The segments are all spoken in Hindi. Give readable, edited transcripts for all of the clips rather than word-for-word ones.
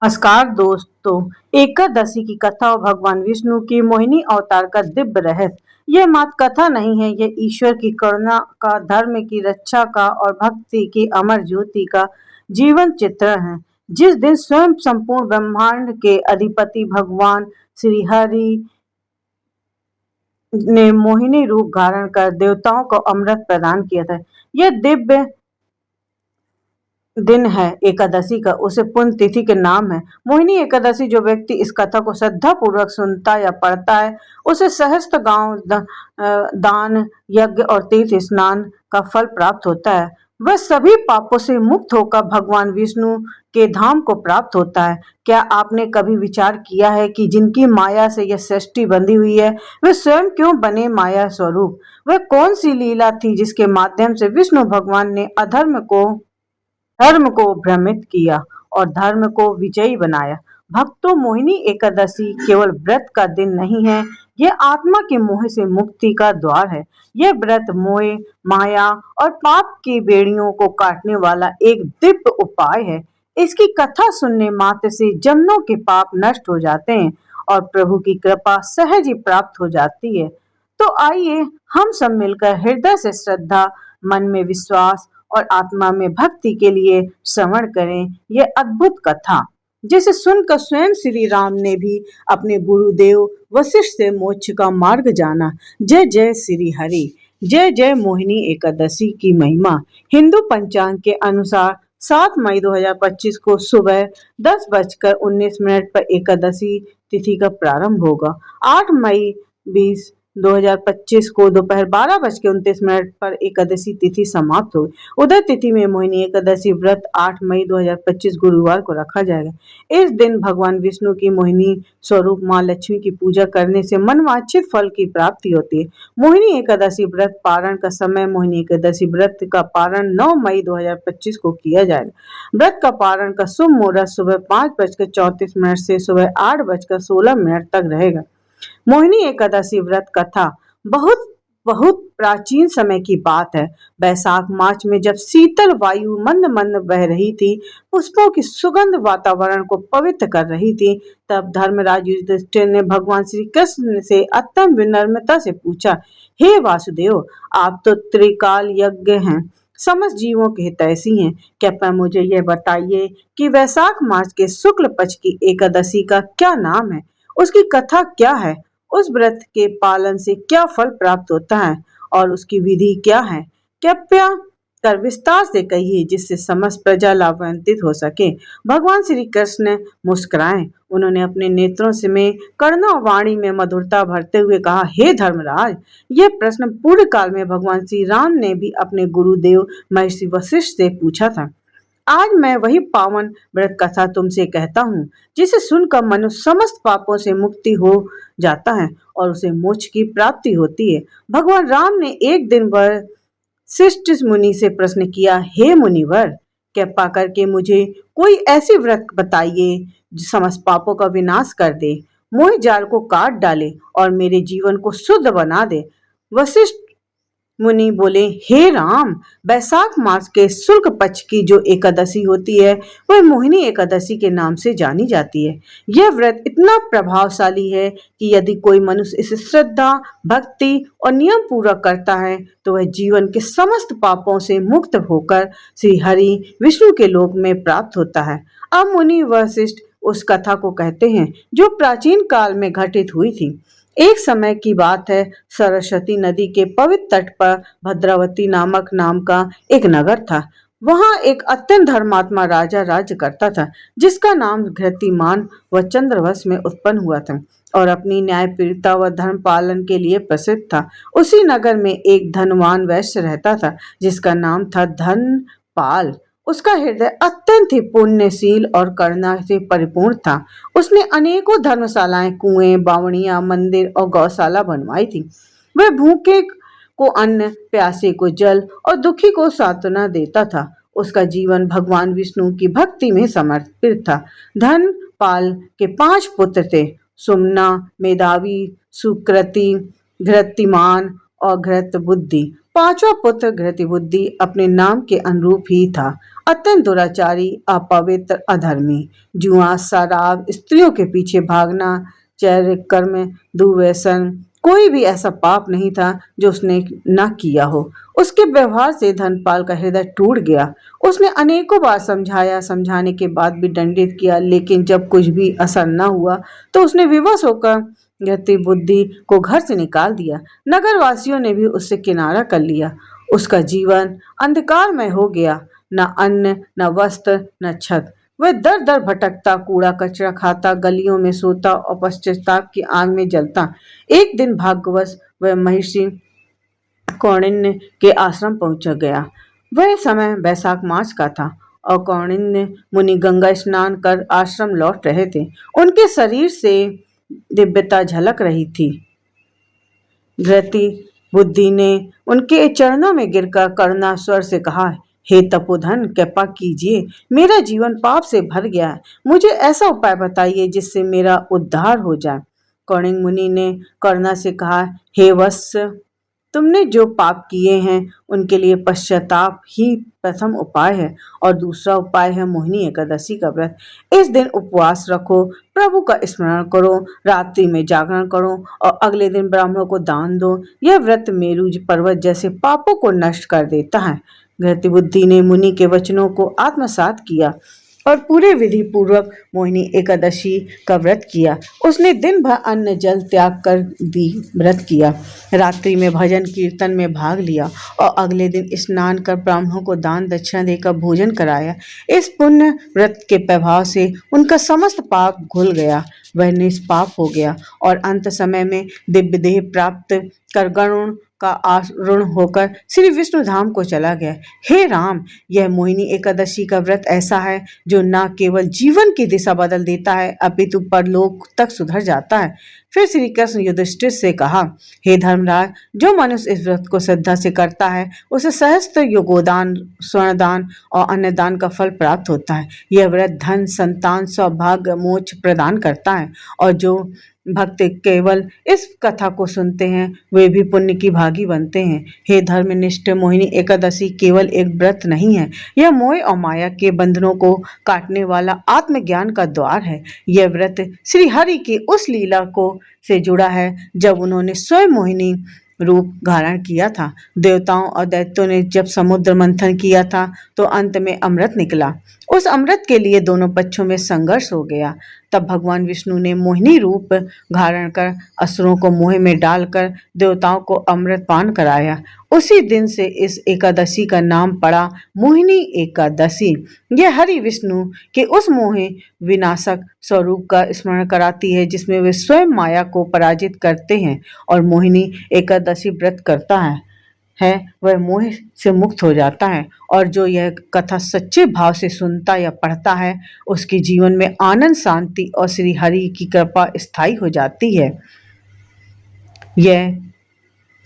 नमस्कार दोस्तों। एकादशी की कथा और भगवान विष्णु की मोहिनी अवतार का दिव्य रहस्य। यह मात्र कथा नहीं है, यह ईश्वर की करुणा का, धर्म की रक्षा का और भक्ति की अमर ज्योति का जीवन चित्रण है। जिस दिन स्वयं संपूर्ण ब्रह्मांड के अधिपति भगवान श्री हरि ने मोहिनी रूप धारण कर देवताओं को अमृत प्रदान किया था, यह दिव्य दिन है एकादशी का, उसे पुण्य तिथि के नाम है मोहिनी एकादशी। जो व्यक्ति इस कथा को श्रद्धा पूर्वक सुनता या पढ़ता है, उसे सहस्त्र गांव दान, यज्ञ और तीर्थ स्नान का फल प्राप्त होता है। वह सभी पापों से मुक्त होकर भगवान विष्णु के धाम को प्राप्त होता है। क्या आपने कभी विचार किया है कि जिनकी माया से यह सृष्टि बंधी हुई है, वे स्वयं क्यों बने माया स्वरूप? वह कौन सी लीला थी जिसके माध्यम से विष्णु भगवान ने धर्म को भ्रमित किया और धर्म को विजयी बनाया? भक्तों, मोहिनी एकादशी केवल व्रत का दिन नहीं है, यह आत्मा के मोह से मुक्ति का द्वार है। यह व्रत मोह, माया और पाप की बेड़ियों को काटने वाला एक दिव्य उपाय है। इसकी कथा सुनने मात्र से जन्मों के पाप नष्ट हो जाते हैं और प्रभु की कृपा सहज ही प्राप्त हो जाती है। तो आइए हम सब मिलकर हृदय से श्रद्धा, मन में विश्वास और आत्मा में भक्ति के लिए श्रवण करें यह अद्भुत कथा, जिसे सुनकर स्वयं श्री राम ने भी अपने गुरुदेव वशिष्ठ से मोक्ष का मार्ग जाना। जय जय श्री हरि। जय जय मोहिनी एकादशी की महिमा। हिंदू पंचांग के अनुसार 7 मई 2025 को सुबह 10:19 पर एकादशी तिथि का प्रारंभ होगा। 8 मई 2025 को दोपहर 12:29 पर एकादशी तिथि समाप्त हुई। उदय तिथि में मोहिनी एकादशी व्रत 8 मई 2025 गुरुवार को रखा जाएगा। इस दिन भगवान विष्णु की मोहिनी स्वरूप मां लक्ष्मी की पूजा करने से मनवांछित फल की प्राप्ति होती है। मोहिनी एकादशी व्रत पारण का समय: मोहिनी एकादशी व्रत का पारण 9 मई 2025 को किया जाएगा। व्रत का पारण का शुभ मुहूर्त सुबह 5:34 से सुबह 8:16 तक रहेगा। मोहिनी एकादशी व्रत कथा बहुत बहुत प्राचीन समय की बात है। वैशाख मास में जब शीतल वायु मंद मंद बह रही थी, पुष्पों की सुगंध वातावरण को पवित्र कर रही थी, तब धर्मराज युधिष्ठिर ने भगवान श्री कृष्ण से अत्यंत विनम्रता से पूछा, हे वासुदेव, आप तो त्रिकाल यज्ञ हैं, समस्त जीवों के हितैषी हैं, कृपया मुझे यह बताइए कि वैशाख मास के शुक्ल पक्ष की एकादशी का क्या नाम है, उसकी कथा क्या है, उस व्रत के पालन से क्या फल प्राप्त होता है और उसकी विधि क्या है? कृपया कर विस्तार से कहिए, जिससे समस्त प्रजा लाभान्वित हो सके। भगवान श्री कृष्ण मुस्कुराए। उन्होंने अपने नेत्रों से में करुणा और वाणी में मधुरता भरते हुए कहा, हे धर्मराज, यह प्रश्न पूर्व काल में भगवान श्री राम ने भी अपने गुरुदेव महर्षि वशिष्ठ से पूछा था। आज मैं वही पावन व्रत कथा तुमसे कहता हूँ, जिसे सुनकर मनुष्य समस्त पापों से मुक्ति हो जाता है और उसे मोक्ष की प्राप्ति होती है। भगवान राम ने एक दिन वशिष्ठ मुनि से प्रश्न किया, हे मुनिवर, कृपा करके मुझे कोई ऐसी व्रत बताइए जो समस्त पापों का विनाश कर दे, मोह जाल को काट डाले और मेरे जीवन को शुद्ध बना दे। वशिष्ठ मुनि बोले, हे राम, वैशाख मास के शुक्ल पक्ष की जो एकादशी होती है, वह मोहिनी एकादशी के नाम से जानी जाती है। यह व्रत इतना प्रभावशाली है कि यदि कोई मनुष्य इसे श्रद्धा, भक्ति और नियम पूर्वक करता है, तो वह जीवन के समस्त पापों से मुक्त होकर श्री हरि विष्णु के लोक में प्राप्त होता है। अब मुनि वशिष्ठ उस कथा को कहते हैं जो प्राचीन काल में घटित हुई थी। एक समय की बात है, सरस्वती नदी के पवित्र तट पर भद्रावती नामक नाम का एक नगर था। वहां एक अत्यंत धर्मात्मा राजा राज्य करता था, जिसका नाम धृतिमान व चंद्रवंश में उत्पन्न हुआ था और अपनी न्यायप्रियता व धर्म पालन के लिए प्रसिद्ध था। उसी नगर में एक धनवान वैश्य रहता था, जिसका नाम था धनपाल। उसका हृदय अत्यंत ही पुण्यशील और करुणा से परिपूर्ण था। उसने अनेकों धर्मशालाएं, कुएं, बावड़ियां, मंदिर और गौशाला बनवाई थी। वह भूखे को अन्न, प्यासे को जल और दुखी को सांत्वना देता था। उसका जीवन भगवान विष्णु की भक्ति में समर्पित था। धनपाल के 5 पुत्र थे: सुमना, मेधावी, सुकृति, धृतिमान और घृतबुद्धि। पांचवा पुत्र घृतबुद्धि अपने नाम के अनुरूप ही था, अत्यंत दुराचारी, अपवित्र, अधर्मी। जुआ, शराब, स्त्रियों के पीछे भागना, चैरिक कर्म, दुर्व्यसन, कोई भी ऐसा पाप नहीं था जो उसने न किया हो। उसके व्यवहार से धनपाल का हृदय टूट गया। उसने अनेकों बार समझाया, समझाने के बाद भी दंडित किया, लेकिन जब कुछ भी असर न हुआ तो उसने विवश होकर बुद्धि को घर से निकाल दिया। नगर वासियों ने भी उससे किनारा कर लिया। उसका जीवन अंधकारमय हो गया, न अन्न, न वस्त्र, न छत। वह दर दर भटकता, कूड़ा कचरा खाता, गलियों में सोता और पश्चाताप की आग में जलता। एक दिन भाग्यवश वह महर्षि कौंडिन्य के आश्रम पहुंच गया। वह समय बैसाख मास का था और कौंडिन्य मुनि गंगा स्नान कर आश्रम लौट रहे थे। उनके शरीर से दिव्यता झलक रही थी। धृति बुद्धि ने उनके चरणों में गिरकर करुणा स्वर से कहा, हे तपोधन, कृपा कीजिए, मेरा जीवन पाप से भर गया है। मुझे ऐसा उपाय बताइए जिससे मेरा उद्धार हो जाए। कौंडिन्य मुनि ने करुणा से कहा, हे वत्स, तुमने जो पाप किए हैं उनके लिए पश्चाताप ही प्रथम उपाय है, और दूसरा उपाय है मोहिनी एकादशी का व्रत। इस दिन उपवास रखो, प्रभु का स्मरण करो, रात्रि में जागरण करो और अगले दिन ब्राह्मणों को दान दो। यह व्रत मेरु पर्वत जैसे पापों को नष्ट कर देता है। घृतबुद्धि ने मुनि के वचनों को आत्मसात किया और पूरे विधि पूर्वक मोहिनी एकादशी का व्रत किया। उसने दिन भर अन्न जल त्याग कर भी व्रत किया, रात्रि में भजन कीर्तन में भाग लिया और अगले दिन स्नान कर ब्राह्मणों को दान दक्षिणा देकर भोजन कराया। इस पुण्य व्रत के प्रभाव से उनका समस्त पाप घुल गया। वह निष्पाप हो गया और अंत समय में दिव्य देह प्राप्त कर गरुण का आरूढ़ होकर श्री विष्णु धाम को चला गया। हे राम, यह मोहिनी एकादशी का व्रत ऐसा है जो न केवल जीवन की दिशा बदल देता है अपितु परलोक तक सुधर जाता है। फिर श्री कृष्ण युधिष्ठिर से कहा, हे धर्मराज, जो मनुष्य इस व्रत को श्रद्धा से करता है उसे सहस्त्र योगोदान, स्वर्णदान और अन्नदान का फल प्राप्त होता है। यह व्रत धन, संतान, सौभाग्य, मोक्ष प्रदान करता है और जो भक्त केवल इस कथा को सुनते हैं वे भी पुण्य की भागी बनते हैं। हे धर्मनिष्ठ, मोहिनी एकादशी केवल एक व्रत नहीं है, यह मोह और माया के बंधनों को काटने वाला आत्मज्ञान का द्वार है। यह व्रत श्री हरि की उस लीला को से जुड़ा है जब उन्होंने स्वयं मोहिनी रूप धारण किया था। देवताओं और दैत्यों ने जब समुद्र मंथन किया था तो अंत में अमृत निकला। उस अमृत के लिए दोनों पक्षों में संघर्ष हो गया। तब भगवान विष्णु ने मोहिनी रूप धारण कर असुरों को मोह में डालकर देवताओं को अमृत पान कराया। उसी दिन से इस एकादशी का नाम पड़ा मोहिनी एकादशी। यह हरि विष्णु के उस मोह विनाशक स्वरूप का स्मरण कराती है जिसमें वे स्वयं माया को पराजित करते हैं, और मोहिनी एकादशी व्रत करता है वह मोह से मुक्त हो जाता है। और जो यह कथा सच्चे भाव से सुनता या पढ़ता है उसके जीवन में आनंद, शांति और श्री हरि की कृपा स्थायी हो जाती है। यह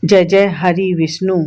जय जय हरि विष्णु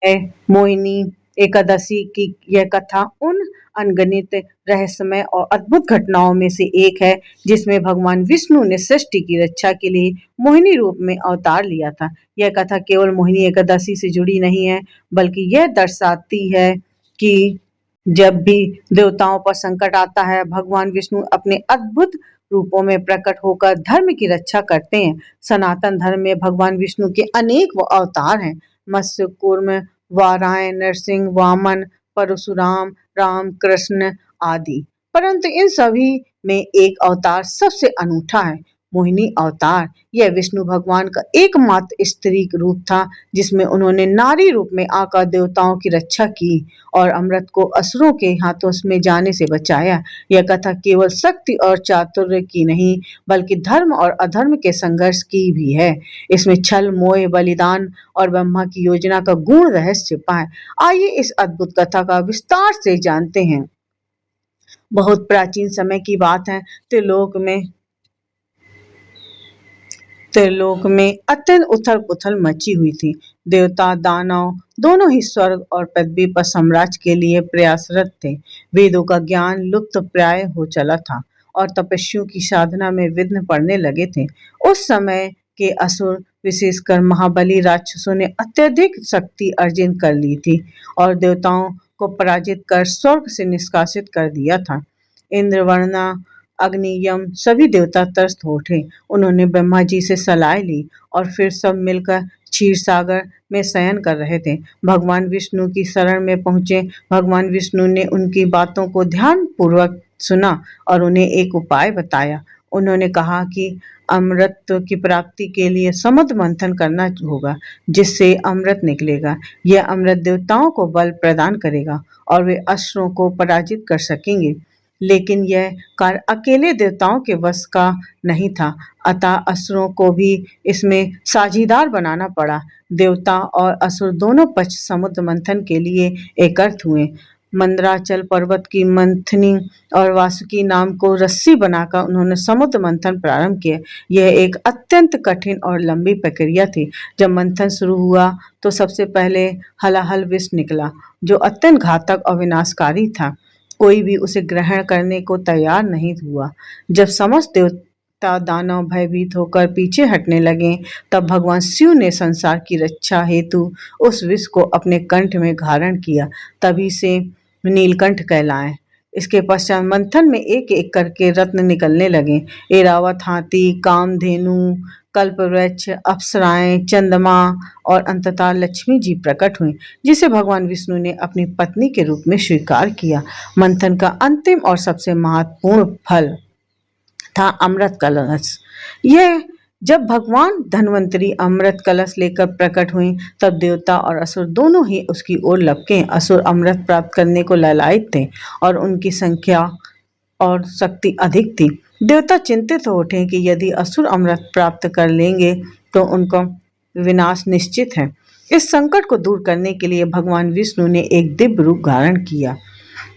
है। मोहिनी एकादशी की यह कथा उन अनगिनत रहस्यमय और अद्भुत घटनाओं में से एक है जिसमें भगवान विष्णु ने सृष्टि की रक्षा के लिए मोहिनी रूप में अवतार लिया था। यह कथा केवल मोहिनी एकादशी से जुड़ी नहीं है, बल्कि यह दर्शाती है कि जब भी देवताओं पर संकट आता है, भगवान विष्णु अपने अद्भुत रूपों में प्रकट होकर धर्म की रक्षा करते हैं। सनातन धर्म में भगवान विष्णु के अनेक अवतार हैं, मत्स्य, कूर्म, वारायण, नरसिंह, वामन, परशुराम, राम, कृष्ण आदि। परंतु इन सभी में एक अवतार सबसे अनूठा है, मोहिनी अवतार। यह विष्णु भगवान का एकमात्र स्त्री रूप था जिसमें उन्होंने नारी रूप में आकर देवताओं की रक्षा की और अमृत को असुरों के हाथों में जाने से बचाया। यह कथा केवल शक्ति और चातुर्य की नहीं, बल्कि धर्म और अधर्म के संघर्ष की भी है। इसमें छल, मोह, बलिदान और ब्रह्मा की योजना का गूढ़ रहस्य छिपा है। आइए इस अद्भुत कथा का विस्तार से जानते हैं। बहुत प्राचीन समय की बात है। त्रिलोक में अत्यंत उथल पुथल मची हुई थी। देवता, दानव दोनों ही स्वर्ग और पृथ्वी पर साम्राज्य के लिए प्रयासरत थे। वेदों का ज्ञान लुप्त प्राय हो चला था और तपस्वियों की साधना में विघ्न पड़ने लगे थे। उस समय के असुर विशेषकर महाबली राक्षसों ने अत्यधिक शक्ति अर्जित कर ली थी और देवताओं को पराजित कर स्वर्ग से निष्कासित कर दिया था। इंद्र, वरुणा, अग्नि, यम सभी देवता त्रस्त हो उठे। उन्होंने ब्रह्मा जी से सलाह ली और फिर सब मिलकर क्षीर सागर में शयन कर रहे थे। भगवान विष्णु की शरण में पहुंचे। भगवान विष्णु ने उनकी बातों को ध्यान पूर्वक सुना और उन्हें एक उपाय बताया। उन्होंने कहा कि अमृत की प्राप्ति के लिए समुद्र मंथन करना होगा, जिससे अमृत निकलेगा। यह अमृत देवताओं को बल प्रदान करेगा और वे असुरों को पराजित कर सकेंगे। लेकिन यह कार्य अकेले देवताओं के वश का नहीं था, अतः असुरों को भी इसमें साझीदार बनाना पड़ा। देवता और असुर दोनों पक्ष समुद्र मंथन के लिए एकत्र हुए। मंदराचल पर्वत की मंथनी और वासुकी नाम को रस्सी बनाकर उन्होंने समुद्र मंथन प्रारंभ किया। यह एक अत्यंत कठिन और लंबी प्रक्रिया थी। जब मंथन शुरू हुआ तो सबसे पहले हलाहल विष निकला, जो अत्यंत घातक और विनाशकारी था। कोई भी उसे ग्रहण करने को तैयार नहीं हुआ। जब समस्त देवता दानव भयभीत होकर पीछे हटने लगे, तब भगवान शिव ने संसार की रक्षा हेतु उस विष को अपने कंठ में धारण किया, तभी से नीलकंठ कहलाए। इसके पश्चात मंथन में एक एक करके रत्न निकलने लगे। ऐरावत हाथी, कामधेनु, कल्पवृक्ष, अप्सराएं, चंद्रमा और अंततः लक्ष्मी जी प्रकट हुई, जिसे भगवान विष्णु ने अपनी पत्नी के रूप में स्वीकार किया। मंथन का अंतिम और सबसे महत्वपूर्ण फल था अमृत कलश। यह जब भगवान धन्वंतरी अमृत कलश लेकर प्रकट हुई, तब देवता और असुर दोनों ही उसकी ओर लपके। असुर अमृत प्राप्त करने को लालायित थे और उनकी संख्या और शक्ति अधिक थी। देवता चिंतित हो उठे कि यदि असुर अमृत प्राप्त कर लेंगे तो उनका विनाश निश्चित है। इस संकट को दूर करने के लिए भगवान विष्णु ने एक दिव्य रूप धारण किया,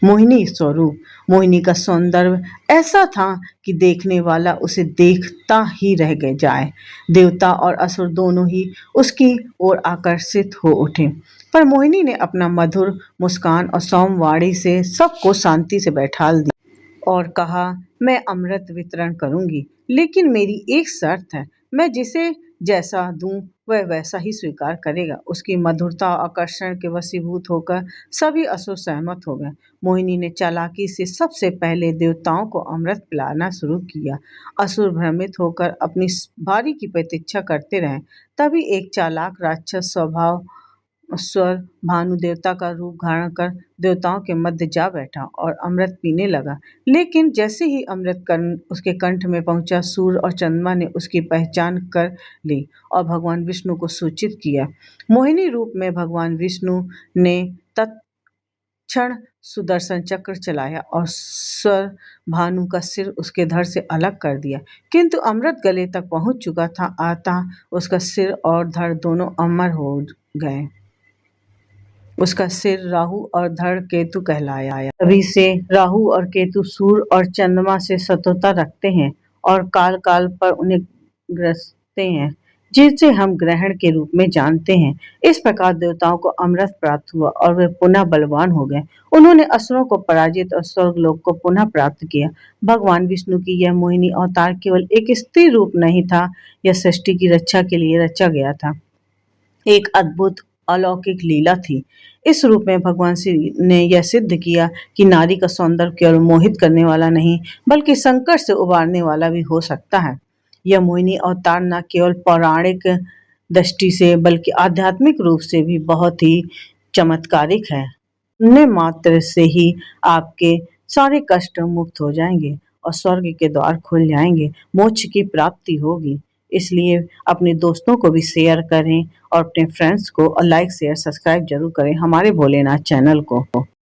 मोहिनी स्वरूप। मोहिनी का सौंदर्य ऐसा था कि देखने वाला उसे देखता ही रह जाए। देवता और असुर दोनों ही उसकी ओर आकर्षित हो उठे, पर मोहिनी ने अपना मधुर मुस्कान और सौम्य वाणी से सबको शांति से बैठा दिया और कहा, मैं अमृत वितरण करूंगी, लेकिन मेरी एक शर्त है। मैं जिसे जैसा दूं वह वैसा ही स्वीकार करेगा। उसकी मधुरता और आकर्षण के वशीभूत होकर सभी असुर सहमत हो गए। मोहिनी ने चालाकी से सबसे पहले देवताओं को अमृत पिलाना शुरू किया। असुर भ्रमित होकर अपनी बारी की प्रतीक्षा करते रहे। तभी एक चालाक राक्षस स्वभाव स्वर भानु देवता का रूप धारण कर देवताओं के मध्य जा बैठा और अमृत पीने लगा। लेकिन जैसे ही अमृत कर्ण उसके कंठ में पहुंचा, सूर्य और चंद्रमा ने उसकी पहचान कर ली और भगवान विष्णु को सूचित किया। मोहिनी रूप में भगवान विष्णु ने तत्क्षण सुदर्शन चक्र चलाया और स्वर भानु का सिर उसके धड़ से अलग कर दिया, किंतु अमृत गले तक पहुंच चुका था, अतः उसका सिर और धड़ दोनों अमर हो गए। उसका सिर राहु और धड़ केतु कहलाया। तभी से राहु और केतु सूर्य और चंद्रमा से शत्रुता रखते हैं और काल काल पर उन्हें ग्रसते हैं, जिसे हम ग्रहण के रूप में जानते हैं। इस प्रकार देवताओं को अमृत प्राप्त हुआ और वे पुनः बलवान हो गए। उन्होंने असुरों को पराजित और स्वर्गलोक को पुनः प्राप्त किया। भगवान विष्णु की यह मोहिनी अवतार केवल एक स्त्री रूप नहीं था, यह सृष्टि की रक्षा के लिए रचा गया था। एक अद्भुत अलौकिक लीला थी। इस रूप में भगवान श्री ने यह सिद्ध किया कि नारी का सौंदर्य केवल मोहित करने वाला नहीं, बल्कि संकट से उबारने वाला भी हो सकता है। यह मोहिनी अवतार न केवल पौराणिक दृष्टि से बल्कि आध्यात्मिक रूप से भी बहुत ही चमत्कारिक है। सुनने मात्र से ही आपके सारे कष्ट मुक्त हो जाएंगे और स्वर्ग के द्वार खुल जाएंगे, मोक्ष की प्राप्ति होगी। इसलिए अपने दोस्तों को भी शेयर करें और अपने फ्रेंड्स को और लाइक शेयर सब्सक्राइब जरूर करें हमारे भोलेनाथ चैनल को।